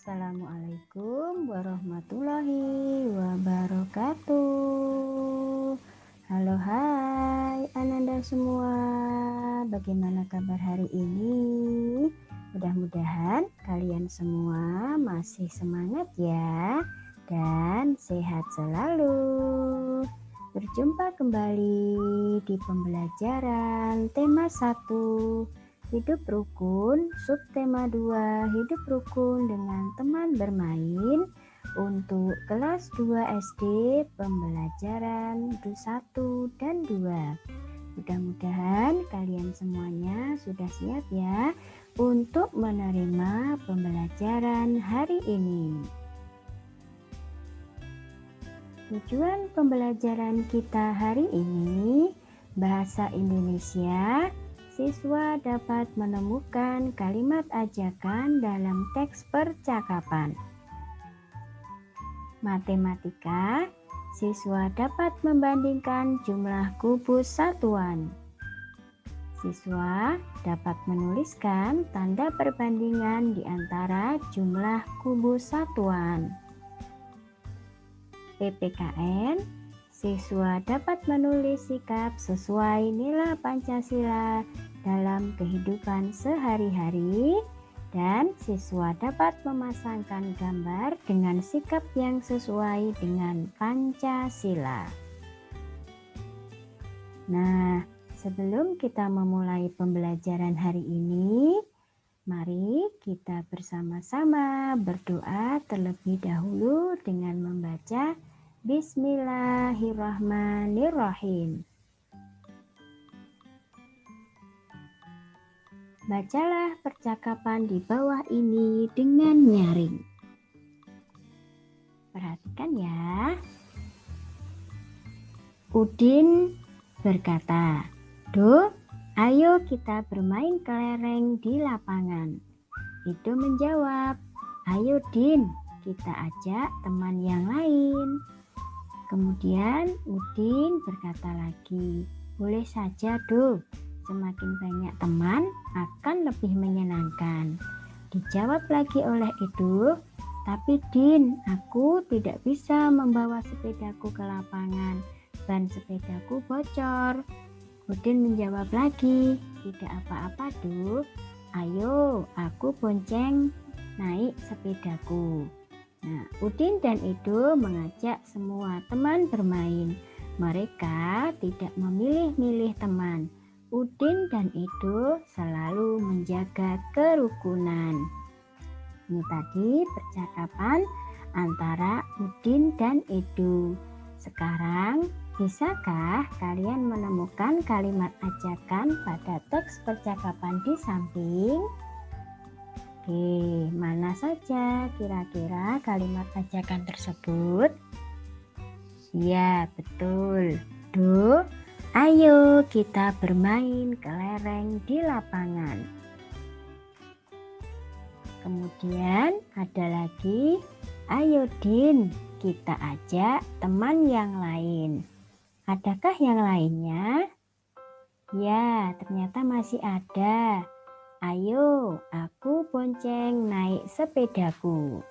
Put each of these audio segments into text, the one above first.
Assalamualaikum warahmatullahi wabarakatuh. Halo, hai Ananda semua. Bagaimana kabar hari ini? Mudah-mudahan kalian semua masih semangat ya dan sehat selalu. Berjumpa kembali di pembelajaran tema 1 Hidup Rukun, subtema 2 Hidup Rukun dengan teman bermain untuk kelas 2 SD pembelajaran 1 dan 2. Mudah-mudahan kalian semuanya sudah siap ya untuk menerima pembelajaran hari ini. Tujuan pembelajaran kita hari ini bahasa Indonesia. Siswa dapat menemukan kalimat ajakan dalam teks percakapan. Matematika, siswa dapat membandingkan jumlah kubus satuan. Siswa dapat menuliskan tanda perbandingan di antara jumlah kubus satuan. PPKN, siswa dapat menulis sikap sesuai nilai Pancasila dalam kehidupan sehari-hari, dan siswa dapat memasangkan gambar dengan sikap yang sesuai dengan Pancasila. Nah, sebelum kita memulai pembelajaran hari ini, mari kita bersama-sama berdoa terlebih dahulu dengan membaca Bismillahirrahmanirrahim. Bacalah percakapan di bawah ini dengan nyaring. Perhatikan ya. Udin berkata, "Do, ayo kita bermain kelereng di lapangan." Itu menjawab, "Ayo Din, kita ajak teman yang lain." Kemudian Udin berkata lagi, "Boleh saja Do, semakin banyak teman akan lebih menyenangkan." Dijawab lagi oleh Edo, "Tapi Din, aku tidak bisa membawa sepedaku ke lapangan, ban sepedaku bocor." Udin menjawab lagi, "Tidak apa-apa Do, ayo aku bonceng naik sepedaku." Nah, Udin dan Edo mengajak semua teman bermain. Mereka tidak memilih-milih teman. Udin dan Edo selalu menjaga kerukunan. Ini tadi percakapan antara Udin dan Edo. Sekarang, bisakah kalian menemukan kalimat ajakan pada teks percakapan di samping? Oke, mana saja kira-kira kalimat ajakan tersebut? Ya, betul. Do, ayo kita bermain kelereng di lapangan. Kemudian ada lagi, "Ayo Din, kita ajak teman yang lain." Adakah yang lainnya? Ya, ternyata masih ada. "Ayo, aku bonceng naik sepedaku."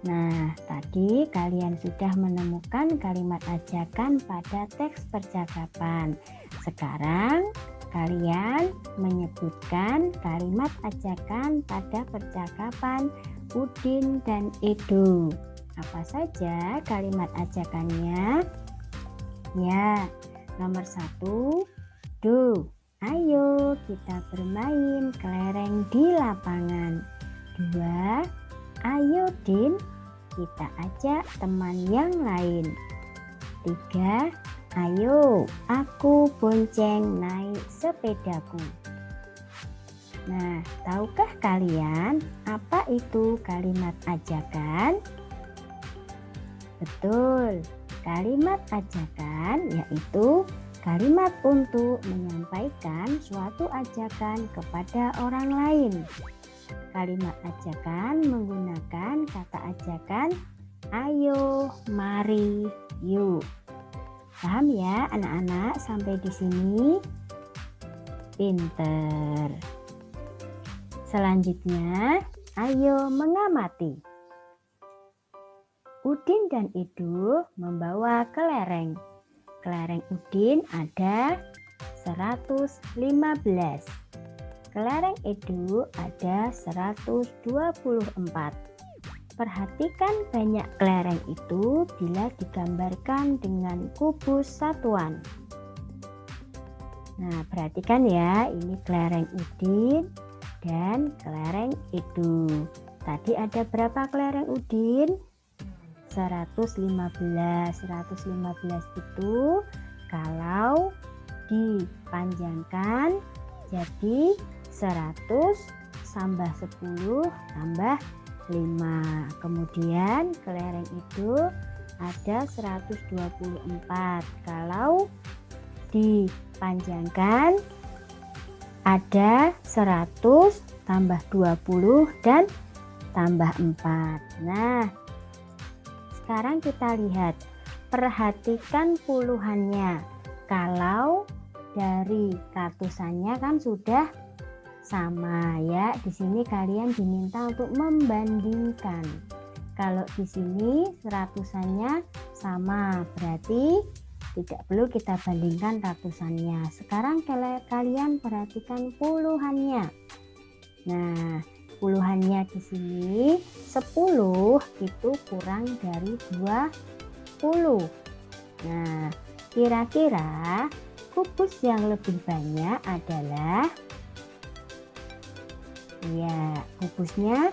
Nah, tadi kalian sudah menemukan kalimat ajakan pada teks percakapan. Sekarang kalian menyebutkan kalimat ajakan pada percakapan Udin dan Edo. Apa saja kalimat ajakannya? Ya, nomor 1, Do, ayo kita bermain kelereng di lapangan. 2, ayo Din, kita ajak teman yang lain. 3, ayo aku bonceng naik sepedaku. Nah, tahukah kalian apa itu kalimat ajakan? Betul, kalimat ajakan yaitu kalimat untuk menyampaikan suatu ajakan kepada orang lain. Kalimat ajakan menggunakan kata ajakan ayo, mari, yuk. Paham ya anak-anak sampai di sini? Pinter. Selanjutnya Ayo mengamati. Udin dan Idul membawa kelereng. Kelereng Udin ada 115. Kelereng Idul ada 124. Perhatikan banyak kelereng itu bila digambarkan dengan kubus satuan. Nah, perhatikan ya, ini kelereng Udin dan kelereng Idul. Tadi ada berapa kelereng Udin? 115. 115 itu kalau dipanjangkan jadi 100 tambah 10 tambah 5. Kemudian kelereng itu ada 124. Kalau dipanjangkan ada 100 tambah 20 dan tambah 4. Nah, sekarang kita lihat, perhatikan puluhannya. Kalau dari ratusannya kan sudah sama ya. Di sini kalian diminta untuk membandingkan. Kalau di sini ratusannya sama, berarti tidak perlu kita bandingkan ratusannya. Sekarang kalian perhatikan puluhannya. Nah, puluhannya di sini 10 itu kurang dari 20. Nah, kira-kira kubus yang lebih banyak adalah, ya, kubusnya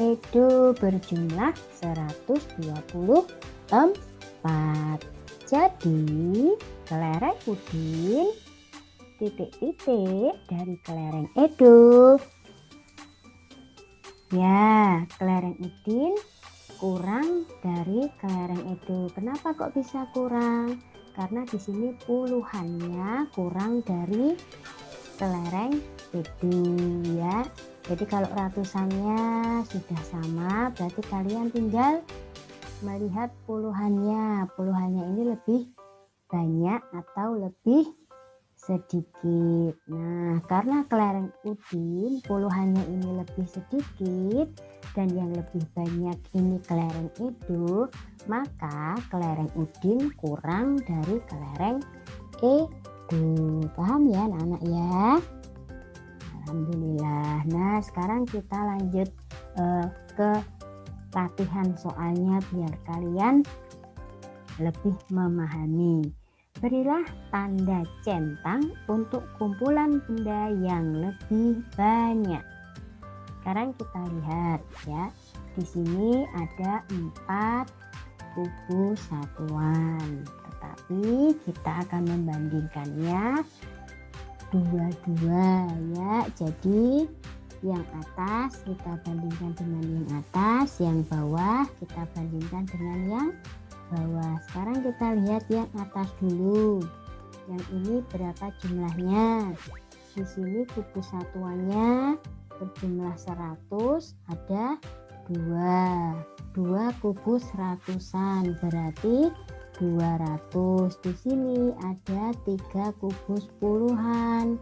Edo berjumlah 124. Jadi kelereng Udin titik-titik dari kelereng Edo. Ya, kelereng Udin kurang dari kelereng Edo. Kenapa kok bisa kurang? Karena di sini puluhannya kurang dari kelereng Edo ya. Jadi kalau ratusannya sudah sama, berarti kalian tinggal melihat puluhannya. Puluhannya ini lebih banyak atau lebih sedikit. Nah, karena kelereng Udin puluhannya ini lebih sedikit dan yang lebih banyak ini kelereng Edo, maka kelereng Udin kurang dari kelereng Edo. Paham ya anak-anak ya? Alhamdulillah. Nah, sekarang kita lanjut ke latihan soalnya biar kalian lebih memahami. Berilah tanda centang untuk kumpulan benda yang lebih banyak. Sekarang kita lihat ya. Di sini ada 4 kubus satuan. Tetapi kita akan membandingkannya dua-dua ya. Jadi yang atas kita bandingkan dengan yang atas, yang bawah kita bandingkan dengan yang bawah. Sekarang kita lihat yang atas dulu. Yang ini berapa jumlahnya? Di sini kubus satuannya berjumlah 100, ada 2 kubus ratusan, berarti 200. Di sini ada 3 kubus puluhan,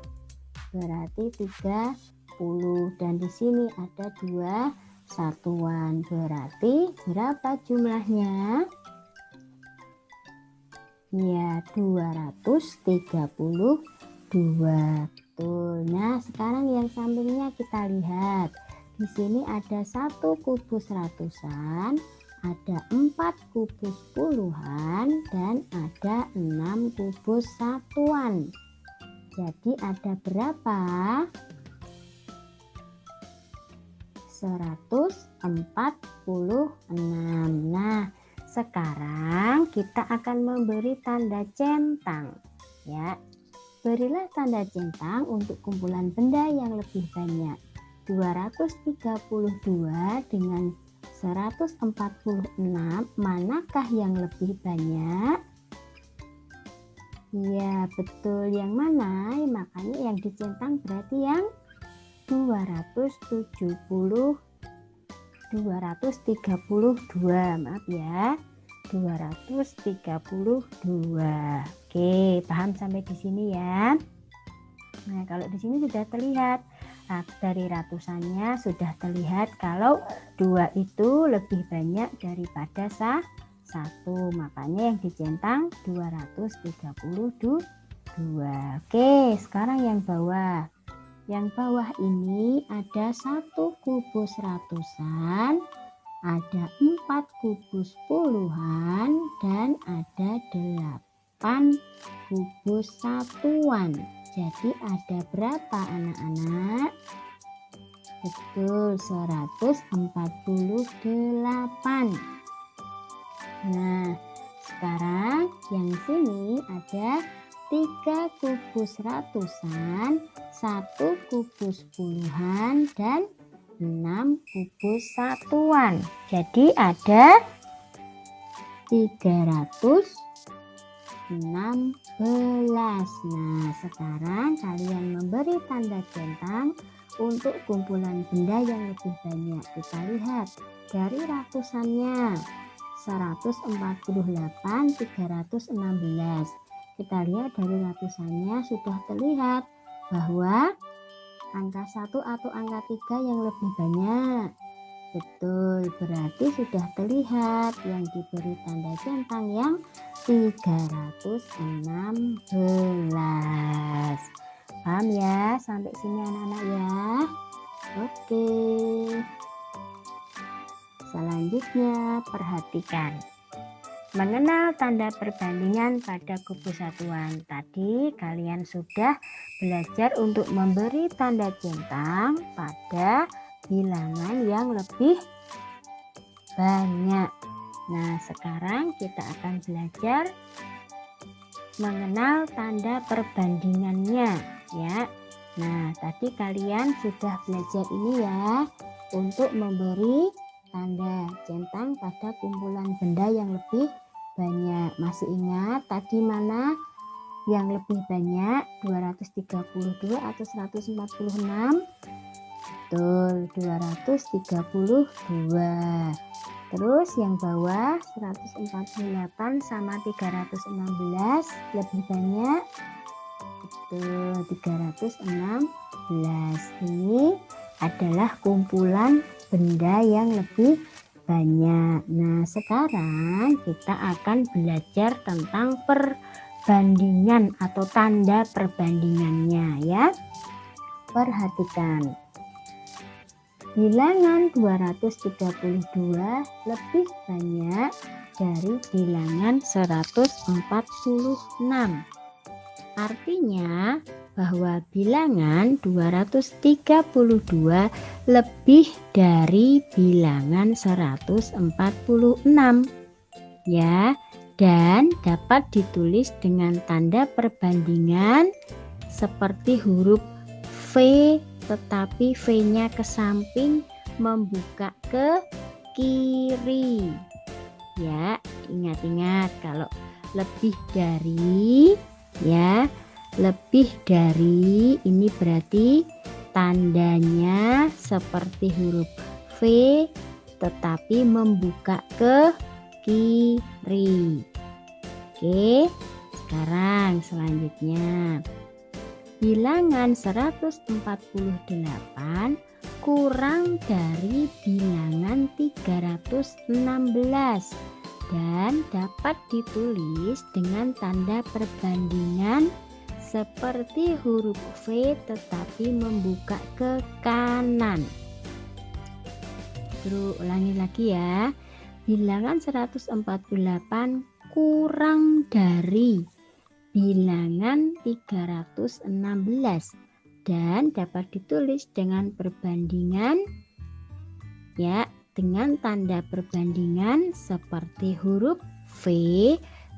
berarti 30. Dan di sini ada 2 satuan, berarti berapa jumlahnya? Ya, 232. Betul. Nah, sekarang yang sampingnya kita lihat. Di sini ada 1 kubus ratusan, ada 4 kubus puluhan, dan ada 6 kubus satuan. Jadi ada berapa? 146. Nah, sekarang kita akan memberi tanda centang ya. Berilah tanda centang untuk kumpulan benda yang lebih banyak. 232 dengan 146, manakah yang lebih banyak? Ya, betul, yang mana? Makanya yang dicentang berarti yang 232. Maaf ya. 232. Oke, paham sampai di sini ya? Nah, kalau di sini sudah terlihat dari ratusannya sudah terlihat kalau 2 itu lebih banyak daripada 1. Makanya yang dicentang 232. Oke, sekarang yang bawah. Yang bawah ini ada 1 kubus ratusan, ada 4 kubus puluhan, dan ada 8 kubus satuan. Jadi ada berapa anak-anak? Betul, 148. Nah, sekarang yang sini ada 3 kubus ratusan, 1 kubus puluhan, dan 6 kubus satuan. Jadi ada 316. Nah, sekarang kalian memberi tanda centang untuk kumpulan benda yang lebih banyak. Kita lihat dari ratusannya 148, 316. Kita lihat dari ratusannya sudah terlihat bahwa angka 1 atau angka 3 yang lebih banyak. Betul, berarti sudah terlihat yang diberi tanda centang yang 316. Paham ya sampai sini anak-anak ya? Oke. Selanjutnya perhatikan. Mengenal tanda perbandingan pada kubus satuan. Tadi kalian sudah belajar untuk memberi tanda centang pada bilangan yang lebih banyak. Nah, sekarang kita akan belajar mengenal tanda perbandingannya ya. Nah, tadi kalian sudah belajar ini ya untuk memberi tanda centang pada kumpulan benda yang lebih banyak. Masih ingat tadi mana yang lebih banyak, 232 atau 146? Betul, 232. Terus yang bawah 148 sama 316 lebih banyak. Betul, 316. Ini adalah kumpulan benda yang lebih banyak. Nah, sekarang kita akan belajar tentang perbandingan atau tanda perbandingannya ya. Perhatikan. Bilangan 232 lebih banyak dari bilangan 146. Artinya bahwa bilangan 232 lebih dari bilangan 146 ya, dan dapat ditulis dengan tanda perbandingan seperti huruf V, tetapi V-nya ke samping membuka ke kiri ya. Ingat-ingat kalau lebih dari ya, lebih dari ini berarti tandanya seperti huruf V tetapi membuka ke kiri. Oke, sekarang selanjutnya bilangan 148 kurang dari bilangan 316 dan dapat ditulis dengan tanda perbandingan seperti huruf V tetapi membuka ke kanan. Terus ulangi lagi ya. Bilangan 148 kurang dari bilangan 316 dan dapat ditulis dengan perbandingan ya, dengan tanda perbandingan seperti huruf V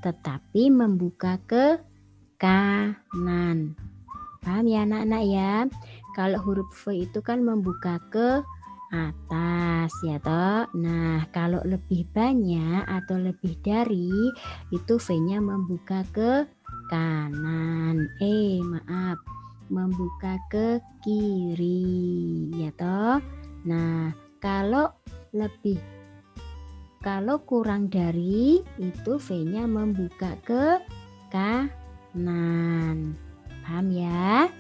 tetapi membuka ke kanan. Paham ya anak-anak ya? Kalau huruf V itu kan membuka ke atas ya toh. Nah, kalau lebih banyak atau lebih dari itu V-nya membuka ke kanan. Membuka ke kiri ya toh. Nah, kalau kurang dari itu V-nya membuka ke kanan. Paham ya?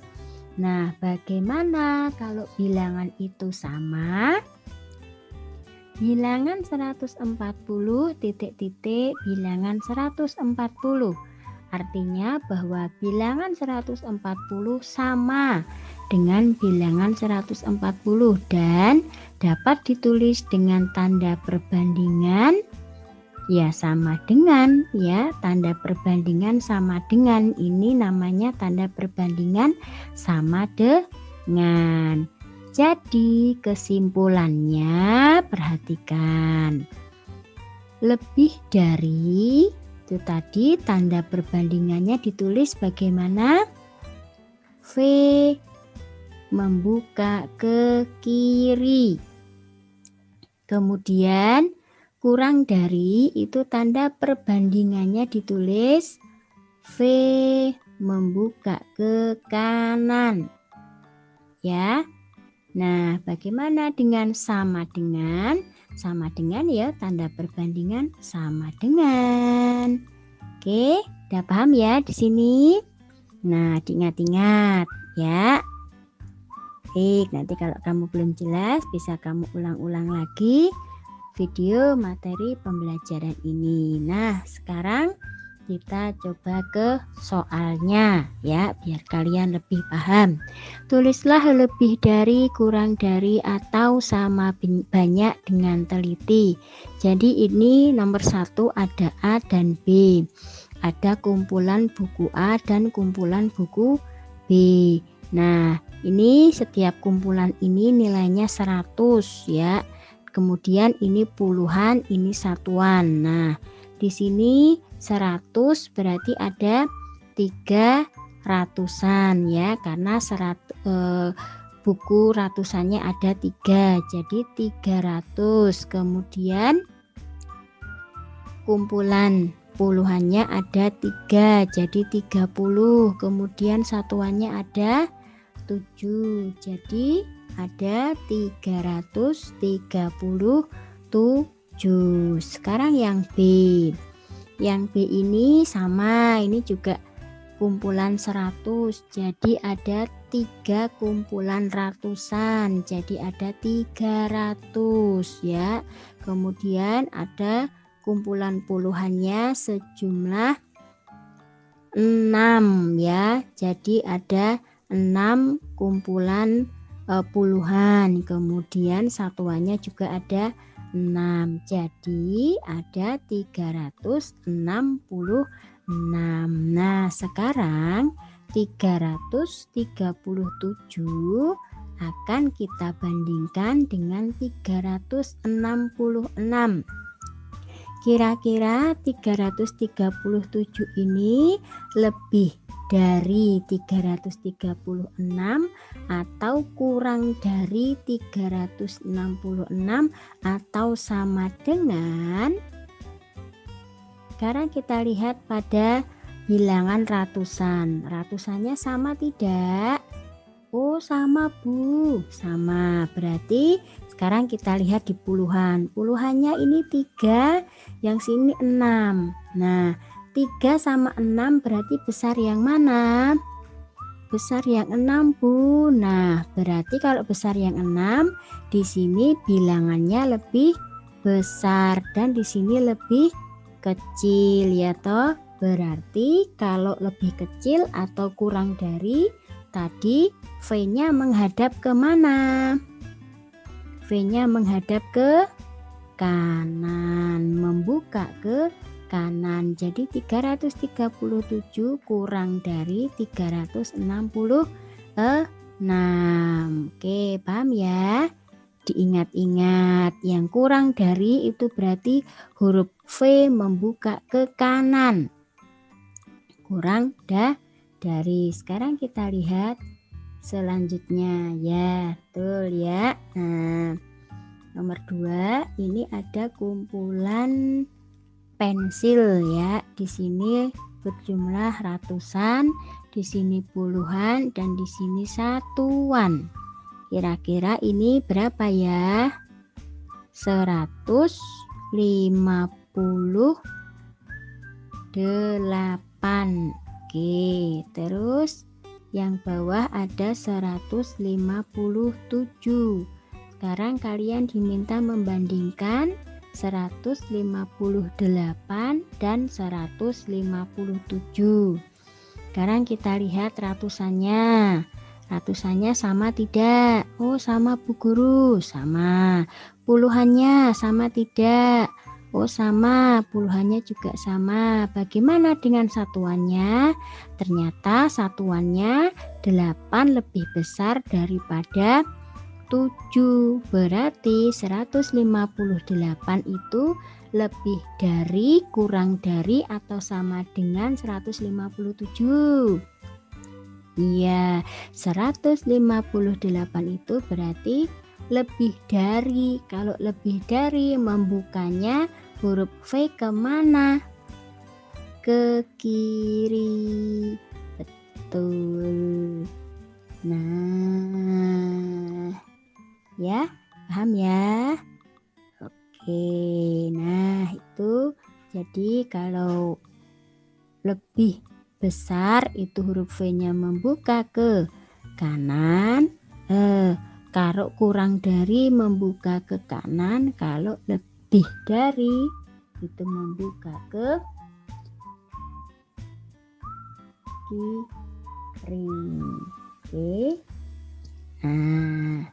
Nah, bagaimana kalau bilangan itu sama? Bilangan 140 titik-titik bilangan 140. Artinya bahwa bilangan 140 sama dengan bilangan 140 dan dapat ditulis dengan tanda perbandingan ya sama dengan ya, tanda perbandingan sama dengan, ini namanya tanda perbandingan sama dengan. Jadi kesimpulannya perhatikan, lebih dari itu tadi tanda perbandingannya ditulis bagaimana? V membuka ke kiri. Kemudian kurang dari itu tanda perbandingannya ditulis V membuka ke kanan. Ya. Nah, bagaimana dengan sama dengan? Sama dengan ya, tanda perbandingan sama dengan. Oke, udah paham ya di sini? Nah, diingat-ingat ya. Baik, nanti kalau kamu belum jelas bisa kamu ulang-ulang lagi video materi pembelajaran ini. Nah, sekarang kita coba ke soalnya ya, biar kalian lebih paham. Tulislah lebih dari, kurang dari, atau sama banyak dengan teliti. Jadi ini nomor 1 ada A dan B. Ada kumpulan buku A dan kumpulan buku B. Nah, ini setiap kumpulan ini nilainya 100 ya. Kemudian ini puluhan, ini satuan. Nah, di sini 100 berarti ada 300-an ya, karena buku ratusannya ada 3, jadi 300. Kemudian kumpulan puluhannya ada 3, jadi 30. Kemudian satuannya ada 7, jadi ada 337. Sekarang yang B. Yang B ini sama, ini juga kumpulan 100, jadi ada 3 kumpulan ratusan, jadi ada 300 ya. Kemudian ada kumpulan puluhannya sejumlah 6 ya, jadi ada 6 kumpulan puluhan. Kemudian satuannya juga ada 6, jadi ada 366. Nah, sekarang 337 akan kita bandingkan dengan 366. Kira-kira 337 ini lebih dari 336 atau kurang dari 366 atau sama dengan? Sekarang kita lihat pada bilangan ratusan. Ratusannya sama tidak? Oh, sama Bu. Sama. Berarti sekarang kita lihat di puluhan. Puluhannya ini 3, yang sini 6. Nah, 3 sama 6 berarti besar yang mana? Besar yang 6 Bu. Nah, berarti kalau besar yang 6, di sini bilangannya lebih besar dan di sini lebih kecil ya toh. Berarti kalau lebih kecil atau kurang dari, tadi V-nya menghadap ke mana? V-nya menghadap ke kanan, membuka ke kanan. Jadi 337 kurang dari 366. Oke, paham ya? Diingat-ingat, yang kurang dari itu berarti huruf V membuka ke kanan. Kurang dari. Sekarang kita lihat selanjutnya ya, betul ya. Nah, nomor 2 ini ada kumpulan pensil ya. Di sini berjumlah ratusan, di sini puluhan, dan di sini satuan. Kira-kira ini berapa ya? 158. Oke, terus Yang bawah ada 157. Sekarang kalian diminta membandingkan 158 dan 157. Sekarang kita lihat ratusannya. Ratusannya sama tidak? Oh, sama Bu Guru, sama. Puluhannya sama tidak? Oh, sama. Puluhannya juga sama. Bagaimana dengan satuannya? Ternyata satuannya 8 lebih besar daripada 7. Berarti 158 itu lebih dari, kurang dari, atau sama dengan 157. Iya, 158 itu berarti lebih dari. Kalau lebih dari, membukanya huruf V kemana? Ke kiri. Betul. Nah, ya, paham ya? Oke, nah itu jadi kalau lebih besar itu huruf V-nya membuka ke kanan, kalau kurang dari membuka ke kanan, kalau lebih dari itu membuka ke kiri. Oke. Nah.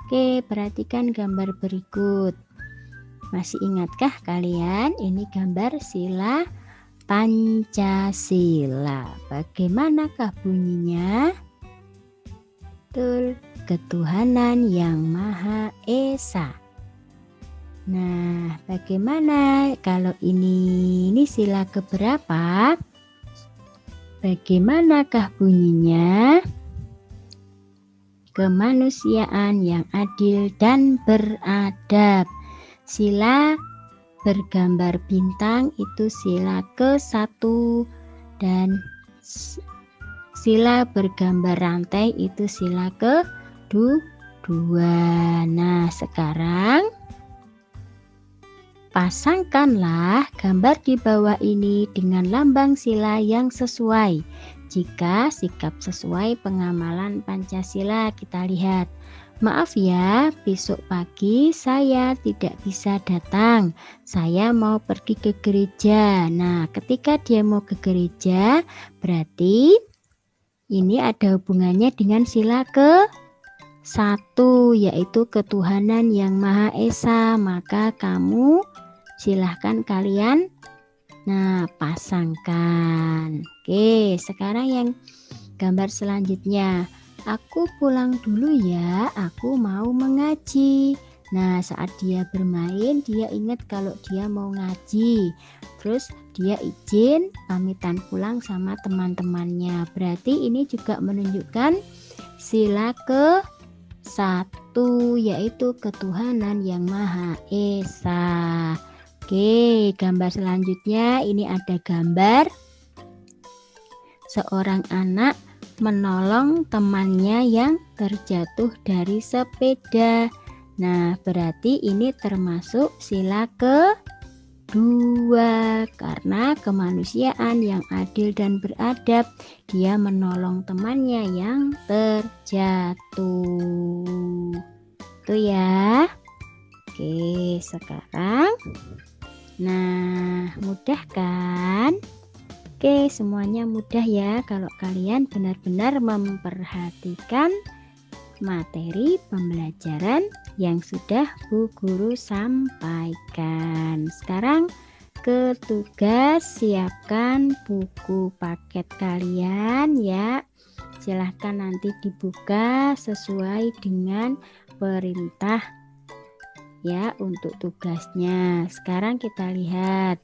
Oke, perhatikan gambar berikut. Masih ingatkah kalian? Ini gambar sila Pancasila. Bagaimanakah bunyinya? Betul, ketuhanan yang Maha Esa. Nah, bagaimana kalau ini sila keberapa? Bagaimanakah bunyinya? Kemanusiaan yang adil dan beradab. Sila bergambar bintang itu sila ke-1 dan sila bergambar rantai itu sila ke-2. Nah, sekarang pasangkanlah gambar di bawah ini dengan lambang sila yang sesuai. Jika sikap sesuai pengamalan Pancasila, kita lihat. Maaf ya, besok pagi saya tidak bisa datang. Saya mau pergi ke gereja. Nah, ketika dia mau ke gereja, berarti ini ada hubungannya dengan sila ke-1, yaitu ketuhanan yang Maha Esa. Maka kamu silahkan kalian pasangkan. Oke, sekarang yang gambar selanjutnya. Aku pulang dulu ya, aku mau mengaji. Nah, saat dia bermain, dia ingat kalau dia mau ngaji. Terus dia izin pamitan pulang sama teman-temannya. Berarti ini juga menunjukkan sila ke-1, yaitu ketuhanan yang Maha Esa. Oke, gambar selanjutnya ini ada gambar seorang anak menolong temannya yang terjatuh dari sepeda. Nah, berarti ini termasuk sila ke-2 karena kemanusiaan yang adil dan beradab. Dia menolong temannya yang terjatuh. Itu ya. Oke, sekarang mudah kan? Oke, semuanya mudah ya kalau kalian benar-benar memperhatikan materi pembelajaran yang sudah Bu Guru sampaikan. Sekarang ke tugas, siapkan buku paket kalian ya. Silahkan nanti dibuka sesuai dengan perintah ya untuk tugasnya. Sekarang kita lihat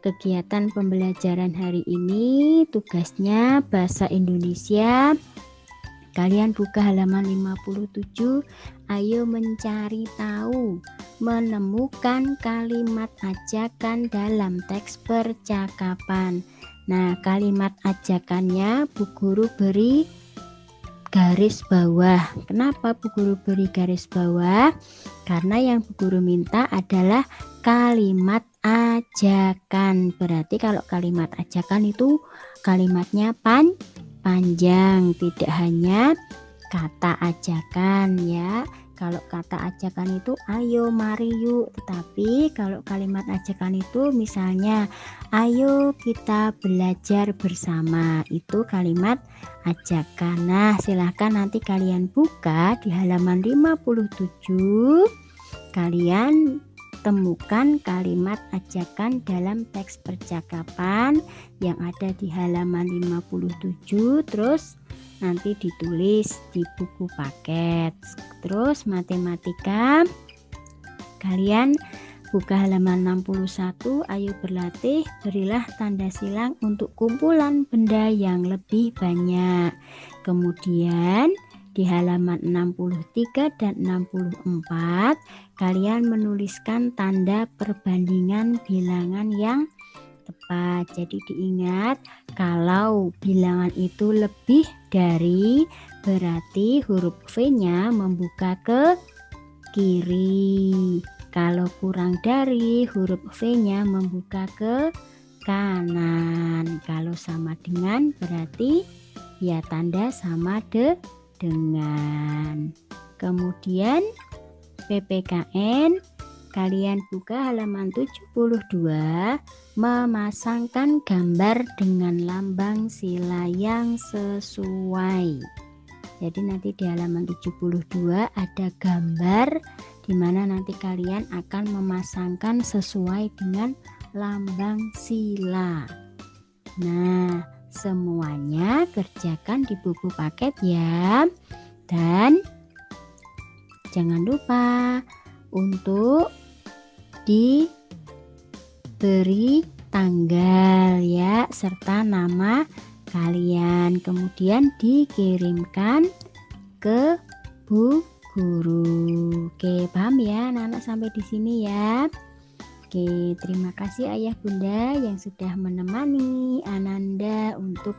kegiatan pembelajaran hari ini. Tugasnya bahasa Indonesia. Kalian buka halaman 57. Ayo mencari tahu, menemukan kalimat ajakan dalam teks percakapan. Nah, kalimat ajakannya Bu Guru beri garis bawah. Kenapa Bu Guru beri garis bawah? Karena yang Bu Guru minta adalah kalimat ajakan. Berarti kalau kalimat ajakan itu kalimatnya panjang, tidak hanya kata ajakan ya. Kalau kata ajakan itu ayo mari yuk, tetapi kalau kalimat ajakan itu misalnya ayo kita belajar bersama, itu kalimat ajakan. Nah, silahkan nanti kalian buka di halaman 57, kalian temukan kalimat ajakan dalam teks percakapan yang ada di halaman 57, terus nanti ditulis di buku paket. Terus matematika, kalian buka halaman 61, ayo berlatih, berilah tanda silang untuk kumpulan benda yang lebih banyak. Kemudian di halaman 63 dan 64, kalian menuliskan tanda perbandingan bilangan yang tepat. Jadi diingat, kalau bilangan itu lebih dari, berarti huruf V-nya membuka ke kiri. Kalau kurang dari, huruf V-nya membuka ke kanan. Kalau sama dengan, berarti ya tanda sama dengan. Kemudian PPKN, kalian buka halaman 72, memasangkan gambar dengan lambang sila yang sesuai. Jadi nanti di halaman 72 ada gambar di mana nanti kalian akan memasangkan sesuai dengan lambang sila. Nah, semuanya kerjakan di buku paket ya. Dan jangan lupa untuk diberi tanggal ya, serta nama kalian, kemudian dikirimkan ke Bu Guru. Oke, paham ya anak-anak sampai di sini ya. Oke, terima kasih ayah bunda yang sudah menemani Ananda untuk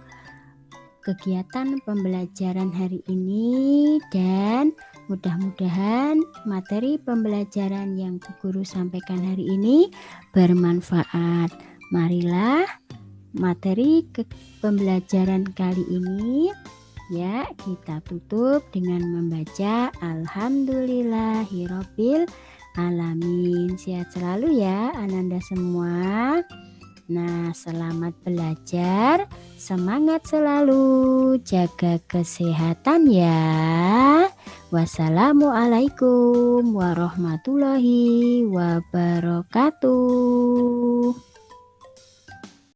kegiatan pembelajaran hari ini, dan mudah-mudahan materi pembelajaran yang Bu Guru sampaikan hari ini bermanfaat. Marilah materi pembelajaran kali ini ya kita tutup dengan membaca Alhamdulillahirabbil alamin. Sehat selalu ya Ananda semua. Nah, selamat belajar, semangat selalu, jaga kesehatan ya. Wassalamualaikum warahmatullahi wabarakatuh.